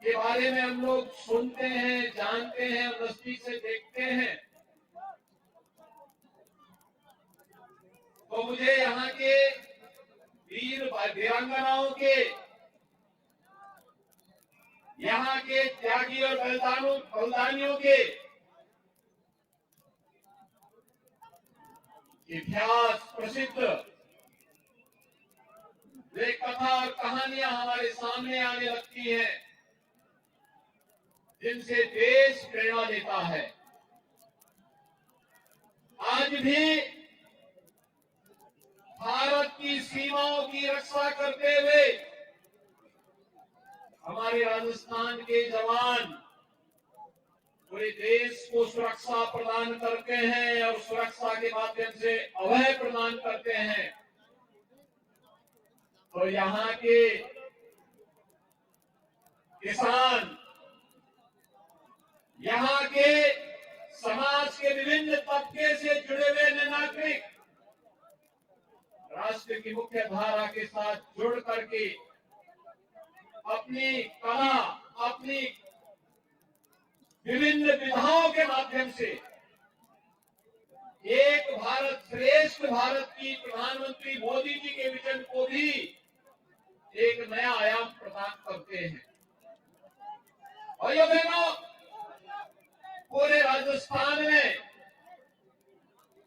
के बारे में हम लोग सुनते हैं, जानते हैं, नजदीक से देखते हैं, तो मुझे यहाँ के वीर वीरांगनाओं के, यहाँ के त्यागी और बलिदानियों के इतिहास प्रसिद्ध वे कथा और कहानियां हमारे सामने आने लगती हैं, जिनसे देश प्रेरणा लेता है। आज भी भारत की सीमाओं की रक्षा करते हुए हमारे राजस्थान के जवान पूरे देश को सुरक्षा प्रदान करते हैं और सुरक्षा के माध्यम से अभय प्रदान करते हैं। तो यहाँ के किसान, यहाँ के समाज के विभिन्न तबके से जुड़े हुए नागरिक राष्ट्र की मुख्य धारा के साथ जुड़ करके अपनी कला, अपनी विभिन्न विधाओं के माध्यम से एक भारत श्रेष्ठ भारत की प्रधानमंत्री मोदी जी के विजन को भी एक नया आयाम प्रदान करते हैं। भाइयों बहनों, पूरे राजस्थान में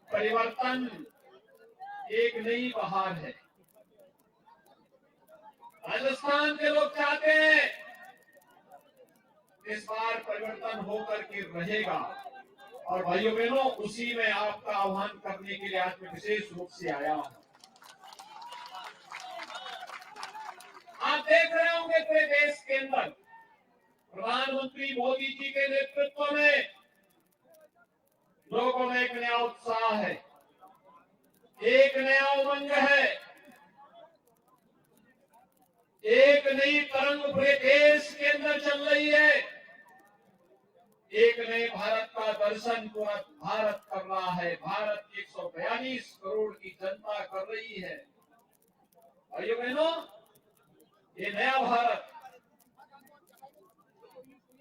परिवर्तन एक नई बहार है। राजस्थान के लोग चाहते हैं इस बार परिवर्तन होकर के रहेगा, और भाइयों बहनों, उसी में आपका आह्वान करने के लिए आज मैं विशेष रूप से आया हूं। आप देख रहे होंगे पूरे देश के अंदर प्रधानमंत्री मोदी जी के नेतृत्व में लोगों में एक नया उत्साह है, एक नया उमंग है, एक नई तरंग पूरे देश के अंदर चल रही है। एक नए भारत का दर्शन पूरा भारत कर रहा है, भारत की 142 करोड़ की जनता कर रही है। भाइयों बहनों, ये नया भारत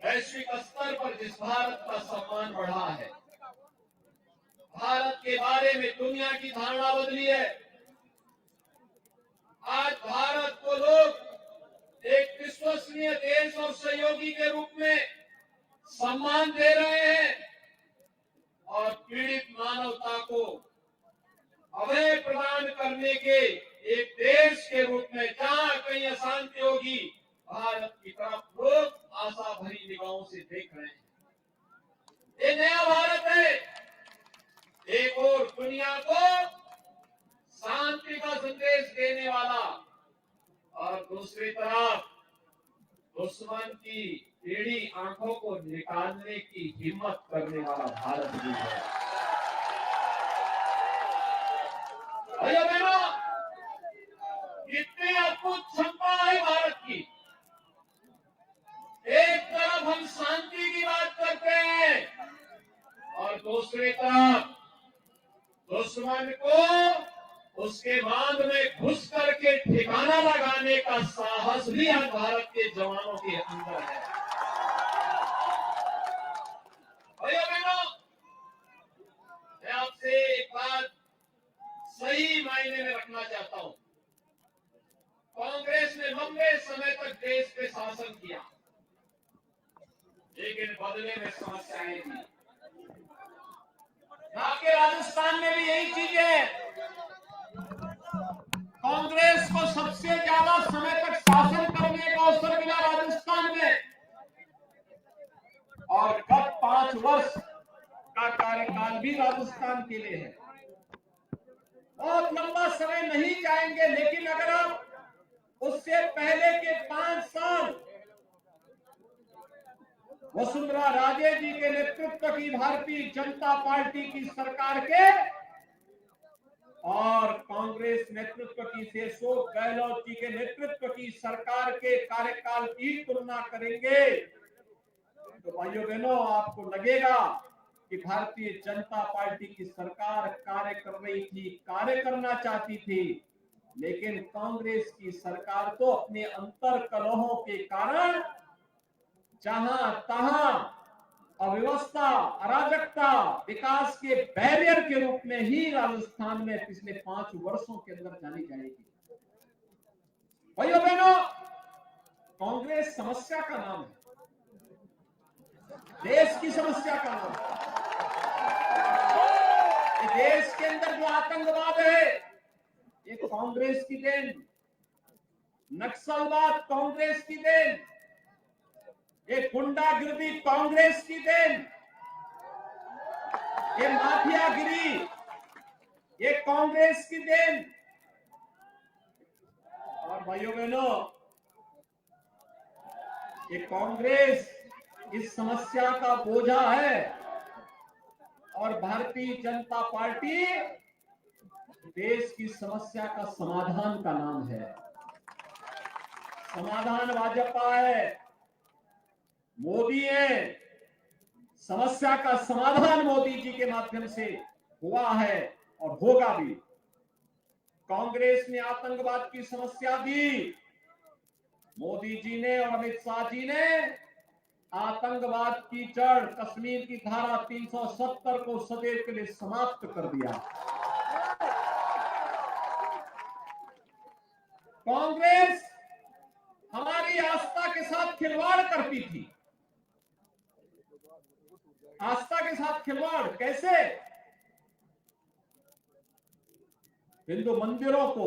वैश्विक स्तर पर जिस भारत का सम्मान बढ़ा है, भारत के बारे में दुनिया की धारणा बदली है। आज भारत को लोग एक विश्वसनीय देश और सहयोगी के रूप में सम्मान दे रहे हैं और पीड़ित मानवता को अभय प्रदान करने के एक देश के रूप में जहां कहीं अशांति होगी, भारत की तरफ लोग आशा भरी निगाहों से देख रहे हैं। ये नया भारत है, एक और दुनिया को शांति का संदेश देने वाला और दूसरी तरफ दुश्मन की टेढ़ी आंखों को निकालने की हिम्मत करने वाला भारत भी है। भाइयों बहनों, कितनी अद्भुत क्षमता है भारत की। एक तरफ हम शांति की बात करते हैं और दूसरी तरफ दुश्मन को उसके बांध में घुस करके ठिकाना लगाने का साहस भी आज भारत के जवानों के अंदर है। भाइयों बहनों, मैं आपसे एक बात सही मायने में रखना चाहता हूं। कांग्रेस ने लंबे समय तक देश पे शासन किया, लेकिन बदले में समस्याएं थी। आपके राजस्थान में भी यही चीज है। कांग्रेस को सबसे ज्यादा समय तक शासन करने का अवसर मिला राजस्थान में, और गत 5 वर्ष का कार्यकाल भी राजस्थान के लिए है। बहुत लंबा समय नहीं जाएंगे, लेकिन अगर आप उससे पहले के 5 साल वसुंधरा राजे जी के नेतृत्व की भारतीय जनता पार्टी की सरकार के और कांग्रेस नेतृत्व की अशोक गहलोत जी के नेतृत्व की सरकार के कार्यकाल की तुलना करेंगे तो भाइयों बहनों, आपको लगेगा कि भारतीय जनता पार्टी की सरकार कार्य कर रही थी, कार्य करना चाहती थी, लेकिन कांग्रेस की सरकार तो अपने अंतर कलहों के कारण जहां तहां अव्यवस्था, अराजकता विकास के बैरियर के रूप में ही राजस्थान में पिछले 5 वर्षों के अंदर जानी जाएगी। भाइयों बहनों, कांग्रेस समस्या का नाम है, देश की समस्या का नाम है। देश के अंदर जो आतंकवाद है ये कांग्रेस की देन, नक्सलवाद कांग्रेस की देन, ये गुंडागिरी कांग्रेस की देन, ये माफियागिरी ये कांग्रेस की देन। और भाइयों बहनों, ये कांग्रेस इस समस्या का बोझा है और भारतीय जनता पार्टी देश की समस्या का समाधान का नाम है। समाधान भाजपा है, मोदी है, समस्या का समाधान मोदी जी के माध्यम से हुआ है और होगा भी। कांग्रेस ने आतंकवाद की समस्या दी, मोदी जी ने और अमित शाह जी ने आतंकवाद की जड़ कश्मीर की धारा 370 को सदैव के लिए समाप्त कर दिया। कांग्रेस हमारी आस्था के साथ खिलवाड़ करती थी। आस्था के साथ खिलवाड़ कैसे? हिंदू मंदिरों को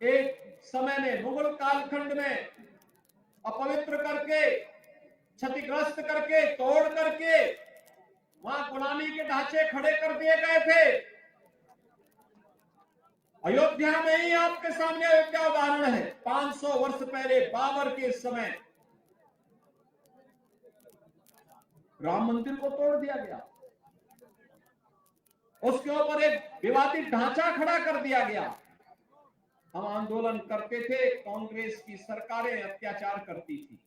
एक समय में मुगल कालखंड में अपवित्र करके, क्षतिग्रस्त करके, तोड़ करके वहां गुलामी के ढांचे खड़े कर दिए गए थे। अयोध्या में ही आपके सामने अयोध्या उदाहरण है। 500 वर्ष पहले बाबर के समय राम मंदिर को तोड़ दिया गया, उसके ऊपर एक विवादित ढांचा खड़ा कर दिया गया। हम आंदोलन करते थे, कांग्रेस की सरकारें अत्याचार करती थी।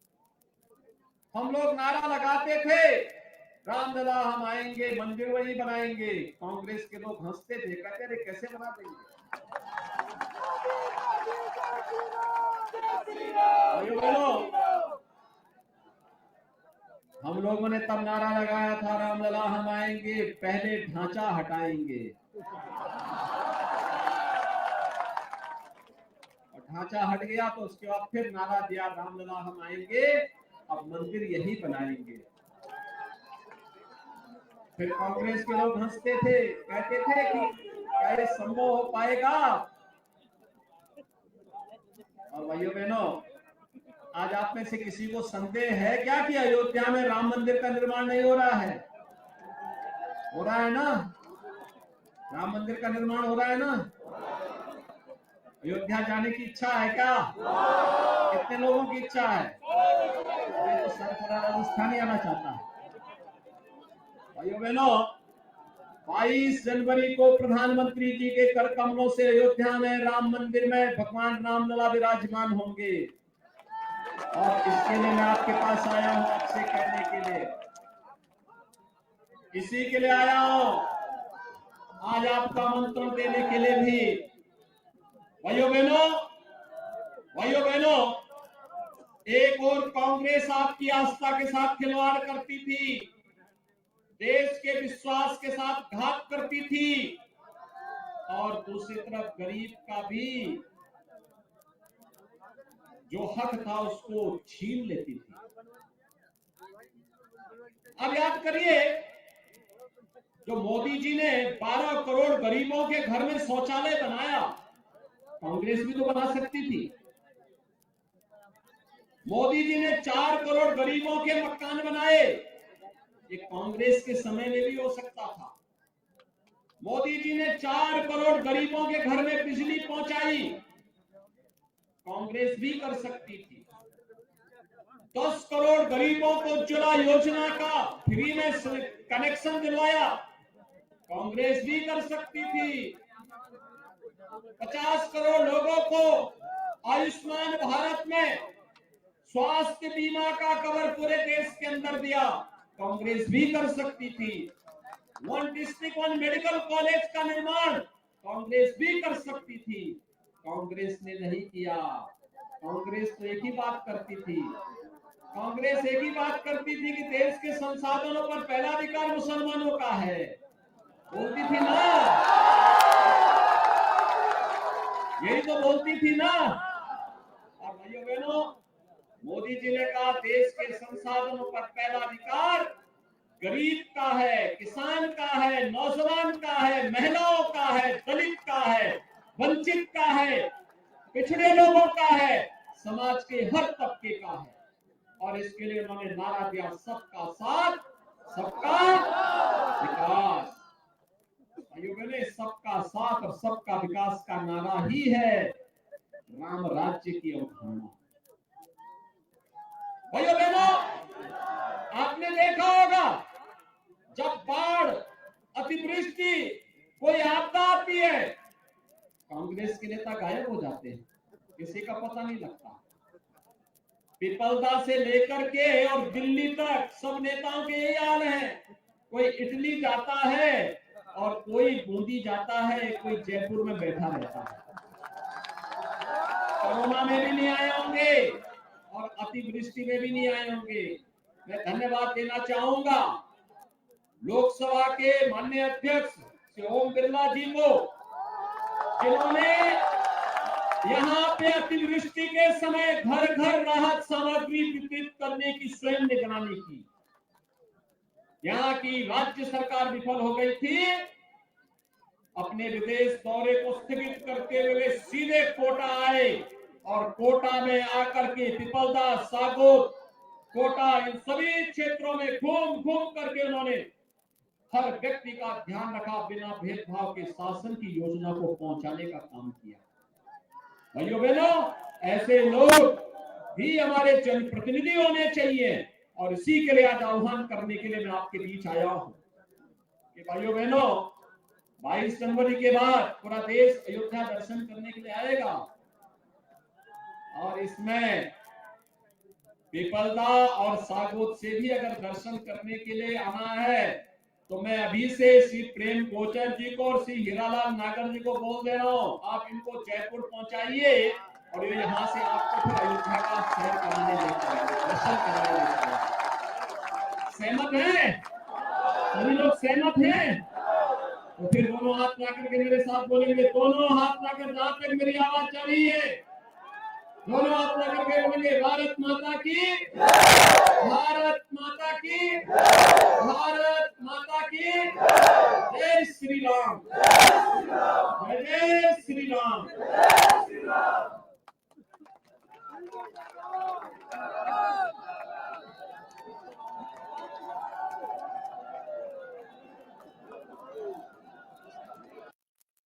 हम लोग नारा लगाते थे, रामलला हम आएंगे, मंदिर वही बनाएंगे। कांग्रेस के लोग हंसते थे, कहते थे कैसे बना देंगे। हम लोगों ने तब नारा लगाया था, रामलला हम आएंगे, पहले ढांचा हटाएंगे। और ढांचा हट गया तो उसके बाद फिर नारा दिया, रामलला हम आएंगे, अब मंदिर यही बनाएंगे। फिर कांग्रेस के लोग हंसते थे, कहते थे कि क्या ये संभव हो पाएगा। और भाइयों बहनों, आज आप में से किसी को संदेह है क्या कि अयोध्या में राम मंदिर का निर्माण नहीं हो रहा है? हो रहा है ना? राम मंदिर का निर्माण हो रहा है ना? अयोध्या जाने की इच्छा है क्या? कितने लोगों की इच्छा है? तो सरकार राजस्थान ही आना चाहता है। भाइयों बहनों, 22 जनवरी को प्रधानमंत्री जी के कर कमलों से अयोध्या में राम मंदिर में भगवान रामलला विराजमान होंगे। और इसके लिए मैं आपके पास आया हूं, आपसे कहने के लिए, इसी के लिए आया हूं, आज आपका आमंत्रण देने के लिए भी। भाइयों बहनों, एक और कांग्रेस आपकी आस्था के साथ खिलवाड़ करती थी, देश के विश्वास के साथ घात करती थी, और दूसरी तरफ गरीब का भी जो हक था उसको छीन लेती थी। अब याद करिए, जो मोदी जी ने 12 करोड़ गरीबों के घर में शौचालय बनाया, कांग्रेस भी तो बना सकती थी। मोदी जी ने 4 करोड़ गरीबों के मकान बनाए, ये कांग्रेस के समय में भी हो सकता था। मोदी जी ने 4 करोड़ गरीबों के घर में बिजली पहुंचाई, कांग्रेस भी कर सकती थी। 10 करोड़ गरीबों को उज्ज्वला योजना का फ्री में कनेक्शन दिलवाया, कांग्रेस भी कर सकती थी। 50 करोड़ लोगों को आयुष्मान भारत में स्वास्थ्य बीमा का कवर पूरे देश के अंदर दिया, कांग्रेस भी कर सकती थी। 1 डिस्ट्रिक्ट 1 मेडिकल कॉलेज का निर्माण कांग्रेस भी कर सकती थी, कांग्रेस ने नहीं किया। कांग्रेस तो एक ही बात करती थी, कांग्रेस एक ही बात करती थी कि देश के संसाधनों पर पहला अधिकार मुसलमानों का है, बोलती थी ना, यही तो बोलती थी ना। और भाइयों बहनों, मोदी जी ने कहा देश के संसाधनों पर पहला अधिकार गरीब का है, किसान का है, नौजवान का है, महिलाओं का है, दलित का है, वंचित का है, पिछड़े लोगों का है, समाज के हर तबके का है। और इसके लिए उन्होंने नारा दिया सबका साथ, सबका विकास। भाइयों बहनों, सबका साथ और सबका विकास का नारा ही है राम राज्य की अवधारणा। भाइयों बहनों, आपने देखा होगा जब बाढ़, अतिवृष्टि, कोई आपदा आती है, कांग्रेस के नेता गायब हो जाते हैं, किसी का पता नहीं लगता। पिपलदा से लेकर के और दिल्ली तक सब नेताओं के यही हाल है। कोई इटली जाता है और कोई बूंदी जाता है, कोई जयपुर में बैठा रहता है। कोरोना में भी नहीं आए होंगे और अतिवृष्टि में भी नहीं आए होंगे। मैं धन्यवाद देना चाहूंगा लोकसभा के माननीय अध्यक्ष श्री ओम बिरला जी को, जिन्होंने यहाँ पे अतिवृष्टि के समय घर घर राहत सामग्री वितरित करने की स्वयं निगरानी की। यहाँ की राज्य सरकार विफल हो गई थी, अपने विदेश दौरे को स्थगित करते हुए सीधे कोटा आए और कोटा में आकर के पिपलदा, सागोर, कोटा, इन सभी क्षेत्रों में घूम घूम करके उन्होंने हर व्यक्ति का ध्यान रखा, बिना भेदभाव के शासन की योजना को पहुंचाने का काम किया। भाइयों बहनों, ऐसे लोग भी हमारे जनप्रतिनिधि होने चाहिए और इसी के लिए आज आह्वान करने के लिए मैं आपके बीच आया हूं कि भाइयों बहनों, 22 जनवरी के बाद पूरा देश अयोध्या दर्शन करने के लिए आएगा और इसमें पिपलदा और सागोत से भी अगर दर्शन करने के लिए आना है तो मैं अभी से श्री प्रेम गोचर जी को और श्री हीरालाल नागर जी को बोल दे रहा हूँ, आप इनको जयपुर पहुंचाइए और ये यहाँ से आपको फिर अयोध्या का सैर कराने लेकर आएंगे, दर्शन कराने लेकर आएंगे। सहमत हैं? सभी लोग सहमत हैं? तो फिर दोनों हाथ ला करके मेरे साथ बोलेंगे, दोनों हाथ ला कर, जहां तक मेरी आवाज जा रही है, दोनों हाथ ला करके बोलेंगे भारत माता की, भारत माता की, भारत माता की, जय श्री राम, जय जय श्री राम।